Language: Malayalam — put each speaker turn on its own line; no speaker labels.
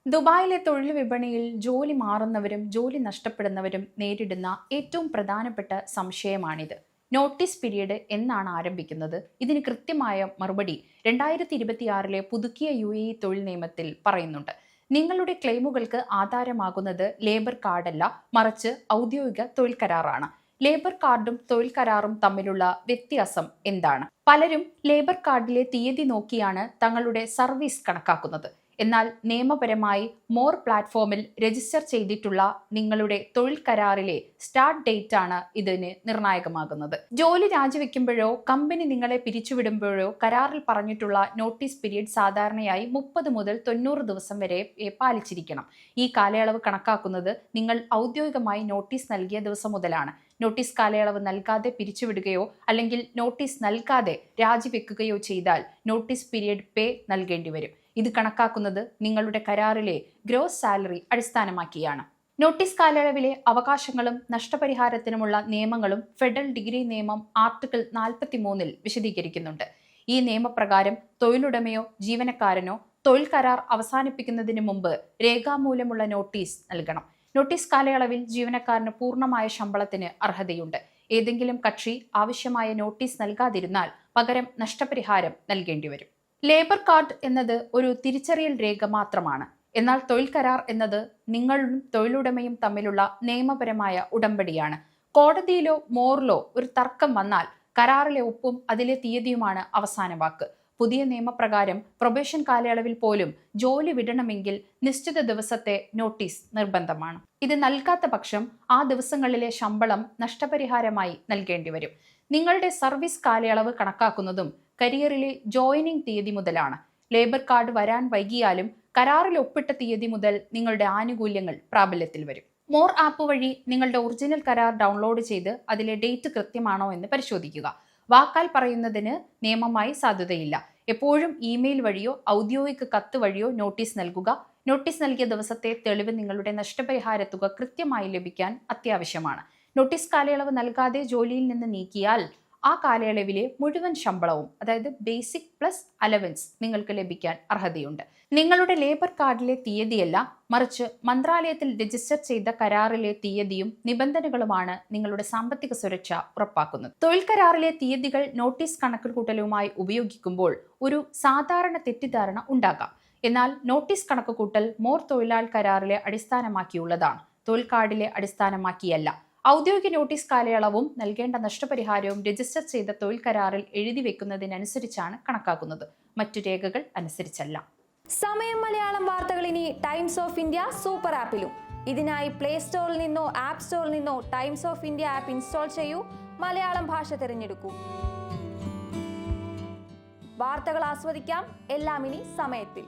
ദുബായിലെ തൊഴിൽ വിപണിയിൽ ജോലി മാറുന്നവരും ജോലി നഷ്ടപ്പെടുന്നവരും നേരിടുന്ന ഏറ്റവും പ്രധാനപ്പെട്ട സംശയമാണിത്. നോട്ടീസ് പീരീഡ് എന്നാണ് ആരംഭിക്കുന്നത്? ഇതിന് കൃത്യമായ മറുപടി 2026 പുതുക്കിയ UAE തൊഴിൽ നിയമത്തിൽ പറയുന്നുണ്ട്. നിങ്ങളുടെ ക്ലെയിമുകൾക്ക് ആധാരമാകുന്നത് ലേബർ കാർഡല്ല, മറിച്ച് ഔദ്യോഗിക തൊഴിൽ കരാറാണ്. ലേബർ കാർഡും തൊഴിൽ കരാറും തമ്മിലുള്ള വ്യത്യാസം എന്താണ്? പലരും ലേബർ കാർഡിലെ തീയതി നോക്കിയാണ് തങ്ങളുടെ സർവീസ് കണക്കാക്കുന്നത്. എന്നാൽ നിയമപരമായി മോർ പ്ലാറ്റ്ഫോമിൽ രജിസ്റ്റർ ചെയ്തിട്ടുള്ള നിങ്ങളുടെ തൊഴിൽ കരാറിലെ സ്റ്റാർട്ട് ഡേറ്റ് ആണ് ഇതിന് നിർണായകമാകുന്നത്. ജോലി രാജിവെക്കുമ്പോഴോ കമ്പനി നിങ്ങളെ പിരിച്ചുവിടുമ്പോഴോ കരാറിൽ പറഞ്ഞിട്ടുള്ള നോട്ടീസ് പീരീഡ് സാധാരണയായി 30 മുതൽ 90 ദിവസം വരെ പാലിച്ചിരിക്കണം. ഈ കാലയളവ് കണക്കാക്കുന്നത് നിങ്ങൾ ഔദ്യോഗികമായി നോട്ടീസ് നൽകിയ ദിവസം മുതലാണ്. നോട്ടീസ് കാലയളവ് നൽകാതെ പിരിച്ചുവിടുകയോ അല്ലെങ്കിൽ നോട്ടീസ് നൽകാതെ രാജിവെക്കുകയോ ചെയ്താൽ നോട്ടീസ് പീരീഡ് പേ നൽകേണ്ടി വരും. ഇത് കണക്കാക്കുന്നത് നിങ്ങളുടെ കരാറിലെ ഗ്രോസ് സാലറി അടിസ്ഥാനമാക്കിയാണ്. നോട്ടീസ് കാലയളവിലെ അവകാശങ്ങളും നഷ്ടപരിഹാരത്തിനുമുള്ള നിയമങ്ങളും ഫെഡറൽ ഡിഗ്രി നിയമം ആർട്ടിക്കിൾ 43 വിശദീകരിക്കുന്നുണ്ട്. ഈ നിയമപ്രകാരം തൊഴിലുടമയോ ജീവനക്കാരനോ തൊഴിൽ കരാർ അവസാനിപ്പിക്കുന്നതിന് മുമ്പ് രേഖാമൂലമുള്ള നോട്ടീസ് നൽകണം. നോട്ടീസ് കാലയളവിൽ ജീവനക്കാരന് പൂർണ്ണമായ ശമ്പളത്തിന് അർഹതയുണ്ട്. ഏതെങ്കിലും കക്ഷി ആവശ്യമായ നോട്ടീസ് നൽകാതിരുന്നാൽ പകരം നഷ്ടപരിഹാരം നൽകേണ്ടി വരും. ലേബർ കാർഡ് എന്നത് ഒരു തിരിച്ചറിയൽ രേഖ മാത്രമാണ്. എന്നാൽ തൊഴിൽ കരാർ എന്നത് നിങ്ങളും തൊഴിലുടമയും തമ്മിലുള്ള നിയമപരമായ ഉടമ്പടിയാണ്. കോടതിയിലോ മോറിലോ ഒരു തർക്കം വന്നാൽ കരാറിലെ ഒപ്പും അതിലെ തീയതിയുമാണ് അവസാന വാക്ക്. പുതിയ നിയമപ്രകാരം പ്രൊബേഷൻ കാലയളവിൽ പോലും ജോലി വിടണമെങ്കിൽ നിശ്ചിത ദിവസത്തെ നോട്ടീസ് നിർബന്ധമാണ്. ഇത് നൽകാത്ത പക്ഷം ആ ദിവസങ്ങളിലെ ശമ്പളം നഷ്ടപരിഹാരമായി നൽകേണ്ടി വരും. നിങ്ങളുടെ സർവീസ് കാലയളവ് കണക്കാക്കുന്നതും കരിയറിലെ ജോയിനിങ് തീയതി മുതലാണ്. ലേബർ കാർഡ് വരാൻ വൈകിയാലും കരാറിൽ ഒപ്പിട്ട തീയതി മുതൽ നിങ്ങളുടെ ആനുകൂല്യങ്ങൾ പ്രാബല്യത്തിൽ വരും. മോർ ആപ്പ് വഴി നിങ്ങളുടെ ഒറിജിനൽ കരാർ ഡൗൺലോഡ് ചെയ്ത് അതിലെ ഡേറ്റ് കൃത്യമാണോ എന്ന് പരിശോധിക്കുക. വാക്കാൽ പറയുന്നതിന് നിയമമായി സാധുതയില്ല. എപ്പോഴും ഇമെയിൽ വഴിയോ ഔദ്യോഗിക കത്ത് വഴിയോ നോട്ടീസ് നൽകുക. നോട്ടീസ് നൽകിയ ദിവസത്തെ തെളിവ് നിങ്ങളുടെ നഷ്ടപരിഹാര തുക കൃത്യമായി ലഭിക്കാൻ അത്യാവശ്യമാണ്. നോട്ടീസ് കാലയളവ് നൽകാതെ ജോലിയിൽ നിന്ന് നീക്കിയാൽ ആ കാലയളവിലെ മുഴുവൻ ശമ്പളവും, അതായത് ബേസിക് പ്ലസ് അലവൻസ്, നിങ്ങൾക്ക് ലഭിക്കാൻ അർഹതയുണ്ട്. നിങ്ങളുടെ ലേബർ കാർഡിലെ തീയതിയല്ല, മറിച്ച് മന്ത്രാലയത്തിൽ രജിസ്റ്റർ ചെയ്ത കരാറിലെ തീയതിയും നിബന്ധനകളുമാണ് നിങ്ങളുടെ സാമ്പത്തിക സുരക്ഷ ഉറപ്പാക്കുന്നത്. തൊഴിൽ കരാറിലെ തീയതികൾ നോട്ടീസ് കണക്കുകൂട്ടലുമായി ഉപയോഗിക്കുമ്പോൾ ഒരു സാധാരണ തെറ്റിദ്ധാരണ ഉണ്ടാകാം. എന്നാൽ നോട്ടീസ് കണക്കുകൂട്ടൽ മോർ തൊഴിലാൾ കരാറിലെ അടിസ്ഥാനമാക്കിയുള്ളതാണ്, തൊഴിൽ കാർഡിലെ അടിസ്ഥാനമാക്കിയല്ല. ഔദ്യോഗിക നോട്ടീസ് കാലയളവും നൽകേണ്ട നഷ്ടപരിഹാരവും രജിസ്റ്റർ ചെയ്ത തൊഴിൽ കരാറിൽ എഴുതി വെക്കുന്നതിനനുസരിച്ചാണ് കണക്കാക്കുന്നത്, മറ്റു രേഖകൾ അനുസരിച്ചല്ല.
സമയം മലയാളം വാർത്തകൾ ഇനി ടൈംസ് ഓഫ് ഇന്ത്യ സൂപ്പർ ആപ്പിലും. ഇതിനായി പ്ലേ സ്റ്റോറിൽ നിന്നോ ആപ്പ് സ്റ്റോറിൽ നിന്നോ times of India app install ചെയ്യൂ. മലയാളം ഭാഷ തിരഞ്ഞെടുക്കൂ. വാർത്തകൾ ആസ്വദിക്കാം, എല്ലാം ഇനി സമയത്തിൽ.